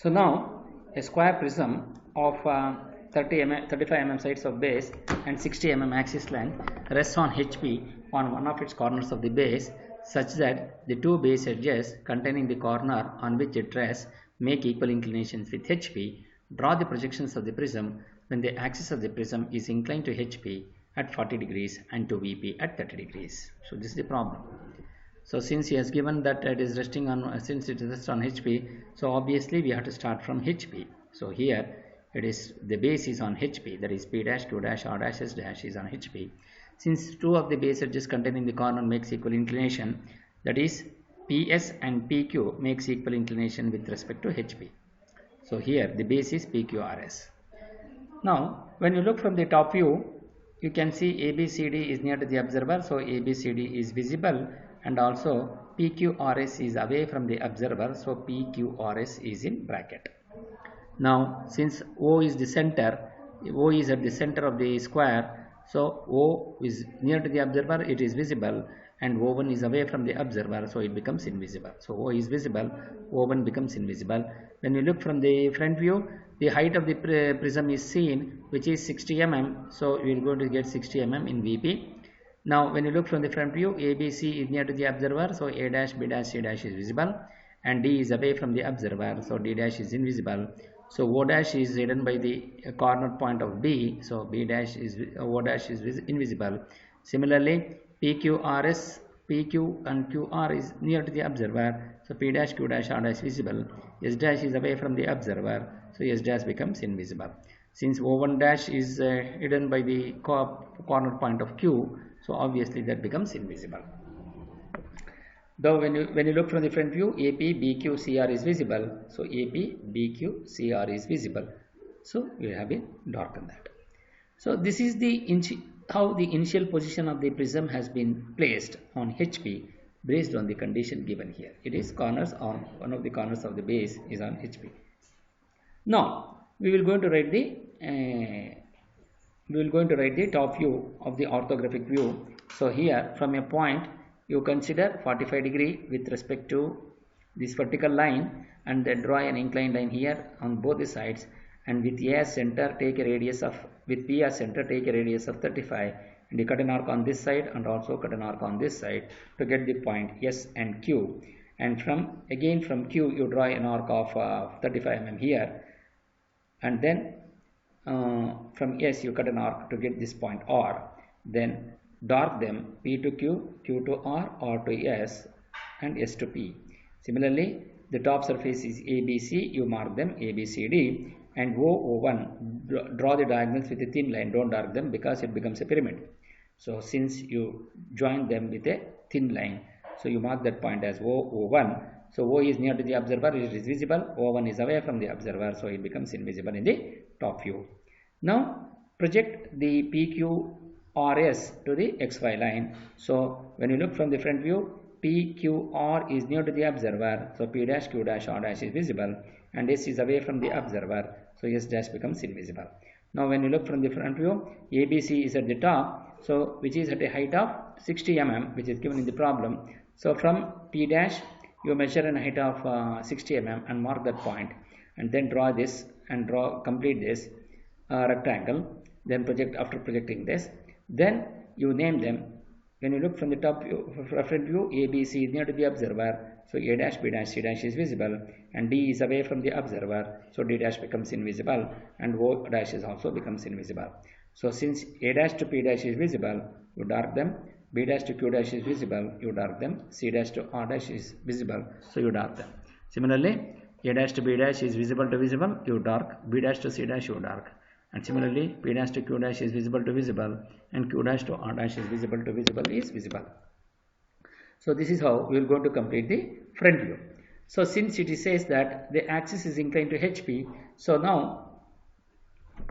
So now a square prism of 35 mm sides of base and 60 mm axis length rests on HP on one of its corners of the base such that the two base edges containing the corner on which it rests make equal inclinations with HP. Draw the projections of the prism when the axis of the prism is inclined to HP at 40 degrees and to VP at 30 degrees. So this is the problem. So since he has given that it is resting on, since it rests on HP, so obviously we have to start from HP. So here it is, the base is on HP, that is P dash, Q dash, R dash, S dash is on HP. Since two of the base edges containing the corner makes equal inclination, that is PS and PQ makes equal inclination with respect to HP. So here the base is PQRS. Now when you look from the top view, you can see ABCD is near to the observer, so ABCD is visible, and also PQRS is away from the observer, so PQRS is in bracket. Now since O is the center, O is at the center of the square, so O is near to the observer, it is visible, and O1 is away from the observer, so it becomes invisible. So O is visible, O1 becomes invisible. When you look from the front view, the height of the prism is seen, which is 60 mm, so we are going to get 60 mm in VP. Now when you look from the front view, ABC is near to the observer, so A dash, B dash, C dash is visible, and D is away from the observer, so D dash is invisible. So O dash is hidden by the corner point of B, so B dash is, O dash is invisible. Similarly, PQRS, PQ and QR is near to the observer, so P dash, Q dash, R dash visible. S dash is away from the observer, so S dash becomes invisible. Since O1 dash is hidden by the corner point of Q, so obviously that becomes invisible. Though when you look from the front view, AP, BQ, CR is visible. So AP, BQ, CR is visible. So we have been darkened that. So this is the how the initial position of the prism has been placed on HP based on the condition given here. It is corners on one of the corners of the base is on HP. Now we will going to write the top view of the orthographic view. So here from a point you consider 45 degree with respect to this vertical line, and then draw an inclined line here on both the sides, and with A as center take a radius of, with P as center take a radius of 35, and you cut an arc on this side and also cut an arc on this side to get the point S and Q, and from Q you draw an arc of 35 mm here, and then from S you cut an arc to get this point R. Then dark them P to Q, Q to R to S, and S to P. Similarly, the top surface is ABC, you mark them ABCD, and O1 draw the diagonals with a thin line, don't dark them because it becomes a pyramid. So since you join them with a thin line, so you mark that point as O1. So O is near to the observer, it is visible, O1 is away from the observer, so it becomes invisible in the top view. Now project the PQRS to the XY line. So when you look from the front view, PQR is near to the observer, so P dash, Q dash, R dash is visible, and S is away from the observer, so S dash becomes invisible. Now when you look from the front view, ABC is at the top, so which is at a height of 60 mm, which is given in the problem. So from P dash you measure a height of 60 mm and mark that point, and then draw this and complete this rectangle. Then project, after projecting this, then you name them. When you look from the top view, front view, ABC is near to the observer, so A dash, B dash, C dash is visible, and D is away from the observer, so D dash becomes invisible, and O dash is also becomes invisible. So since A dash to P dash is visible, you dark them, B dash to Q dash is visible, you dark them, C dash to R dash is visible, so you dark them. Similarly, A dash to B dash is visible to visible, you dark, B dash to C dash you dark. And similarly, P dash to Q dash is visible to visible, and Q dash to R dash is visible to visible. So this is how we will go to complete the front view. So since it says that the axis is inclined to HP, so now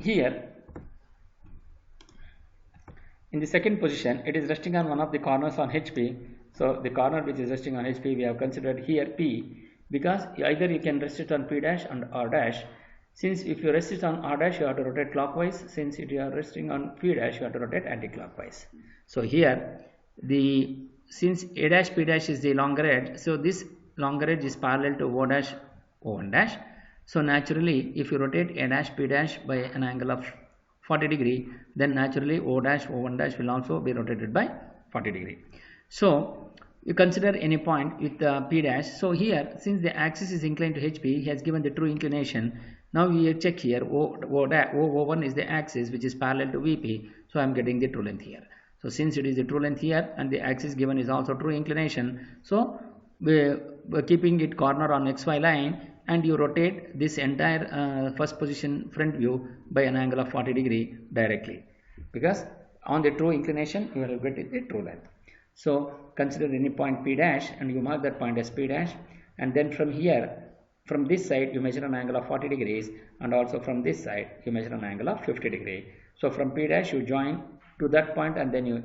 here in the second position it is resting on one of the corners on HP. So the corner which is resting on HP we have considered here P, because either you can rest it on P dash and R dash. Since if you rest it on R dash, you have to rotate clockwise. Since if you are resting on P dash, you have to rotate anti-clockwise. So here, since A dash P dash is the longer edge, so this longer edge is parallel to O dash O1 dash. So naturally, if you rotate A dash P dash by an angle of 40 degree, then naturally O dash O1 dash will also be rotated by 40 degree. So you consider any point with P dash. So here, since the axis is inclined to HP, he has given the true inclination. Now we check here, O1 is the axis which is parallel to VP. So I am getting the true length here. So since it is the true length here and the axis given is also true inclination, so we're keeping it corner on XY line, and you rotate this entire first position front view by an angle of 40 degree directly, because on the true inclination you will get the true length. So consider any point P dash and you mark that point as P dash, and then from here, from this side you measure an angle of 40 degrees, and also from this side you measure an angle of 50 degree. So from P dash you join to that point and then you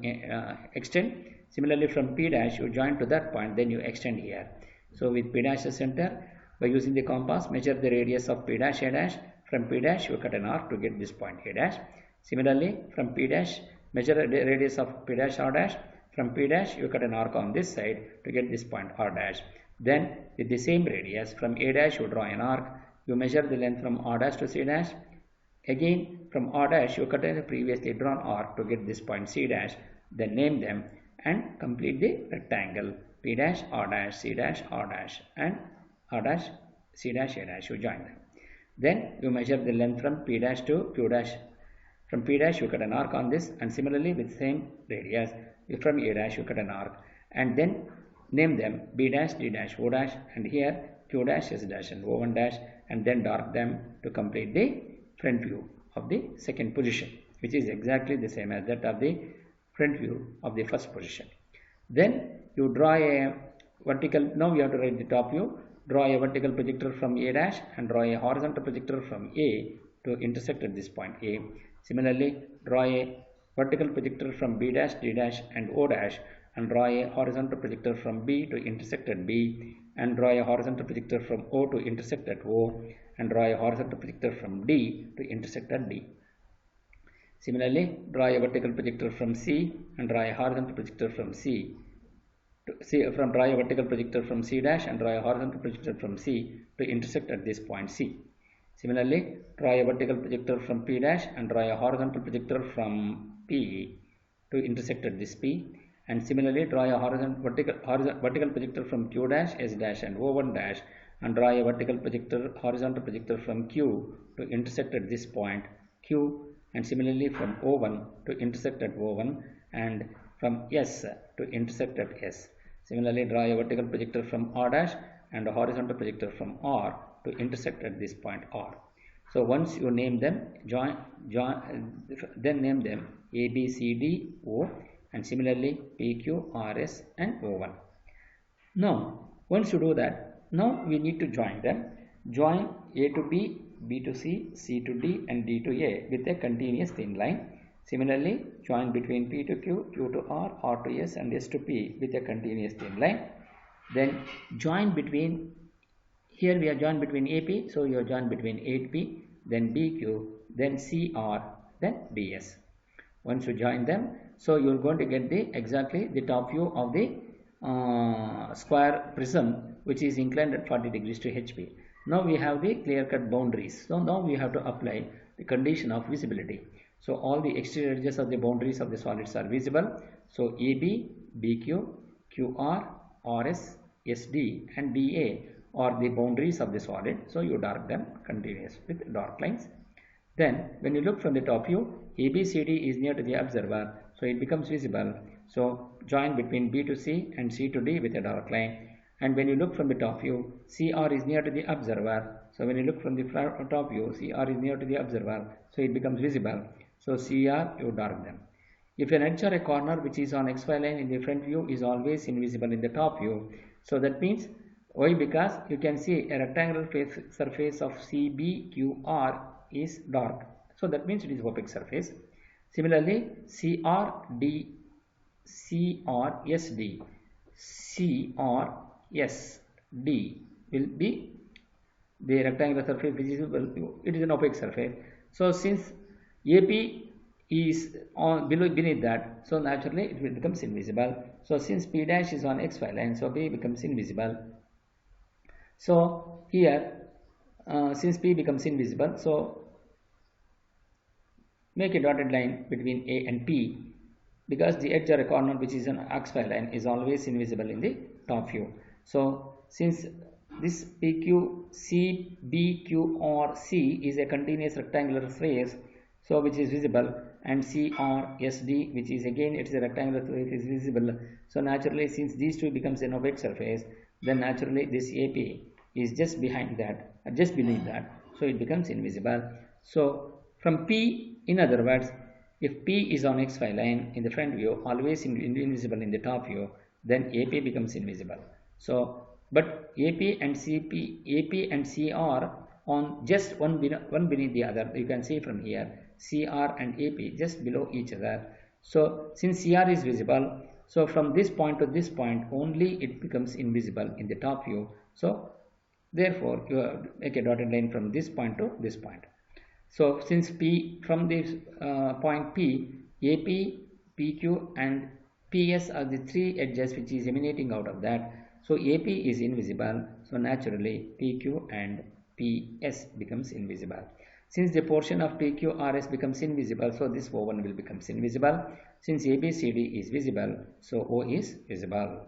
extend. Similarly from P dash you join to that point, then you extend here. So with P dash as center, by using the compass, measure the radius of P dash A dash. From P dash you cut an arc to get this point A dash. Similarly from P dash, measure the radius of P dash R dash. From P dash you cut an arc on this side to get this point R dash. Then with the same radius, from A dash you draw an arc. You measure the length from R dash to C dash. Again from R dash you cut a previously drawn arc to get this point C dash. Then name them and complete the rectangle P dash R dash C dash R dash and R dash C dash A dash. You join them. Then you measure the length from P dash to Q dash. From P dash you cut an arc on this, and similarly with same radius from A dash you cut an arc, and then name them B dash, D dash, O dash, and here Q dash, S dash and O1 dash, and then dark them to complete the front view of the second position, which is exactly the same as that of the front view of the first position. Then you draw a vertical, now you have to write the top view. Draw a vertical projector from A dash and draw a horizontal projector from A to intersect at this point A. Similarly, draw a vertical projector from B dash, D dash and O dash, and draw a horizontal projector from B to intersect at B, and draw a horizontal projector from O to intersect at O, and draw a horizontal projector from D to intersect at D. Similarly, draw a vertical projector from C and draw a horizontal projector from draw a vertical projector from C dash and draw a horizontal projector from C to intersect at this point C. Similarly, draw a vertical projector from P dash and draw a horizontal projector from P to intersect at this P. And similarly, draw a vertical projector from Q dash, S dash and O1 dash, and draw a vertical horizontal projector from Q to intersect at this point Q, and similarly from O1 to intersect at O1, and from S to intersect at S. Similarly, draw a vertical projector from R dash and a horizontal projector from R to intersect at this point R. So once you name them, then name them A, B, C, D, O, and similarly P, Q, R, S and O1. Now, once you do that, now we need to join them. Join A to B, B to C, C to D and D to A with a continuous thin line. Similarly, join between P to Q, Q to R, R to S and S to P with a continuous thin line. Then join between, here we are joined between AP, so you are joined between AP, then BQ, then CR, then DS. Once you join them, so you are going to get exactly the top view of the square prism which is inclined at 40 degrees to HP. Now we have the clear-cut boundaries. So now we have to apply the condition of visibility. So all the exterior edges of the boundaries of the solids are visible. So AB, BQ, QR, RS, SD and DA are the boundaries of the solid. So you dark them continuous with dark lines. Then when you look from the top view, ABCD is near to the observer, so it becomes visible. So join between B to C and C to D with a dark line. And when you look from the top view, CR is near to the observer. So when you look from the top view, CR is near to the observer, so it becomes visible. So CR, you dark them. If an edge or a corner which is on XY line in the front view is always invisible in the top view, so that means why? Because you can see a rectangular surface of CBQR is dark. So that means it is opaque surface. Similarly, CRD, CRSD, CRSD will be the rectangular surface visible. It is an opaque surface. So since AP is on beneath that, so naturally it will becomes invisible. So since P dash is on XY line, so P becomes invisible. So here since P becomes invisible, so make a dotted line between A and P, because the edge or a corner which is an XY line is always invisible in the top view. So since this PQ, C, BQ or C is a continuous rectangular face, so which is visible, and CR, SD, which is again it is a rectangular face, is visible. So naturally, since these two becomes an opaque surface, then naturally this AP is just behind that, just beneath that, so it becomes invisible. So from P, in other words, if P is on XY line in the front view, always invisible in the top view, then AP becomes invisible. So, but AP and CR on just one beneath the other. You can see from here, CR and AP just below each other. So, since CR is visible, so from this point to this point only it becomes invisible in the top view. So, therefore, you make a dotted line from this point to this point. So since P from this point P, AP, PQ and PS are the three edges which is emanating out of that. So AP is invisible. So naturally PQ and PS becomes invisible. Since the portion of PQRS becomes invisible, so this O1 will becomes invisible. Since ABCD is visible, so O is visible.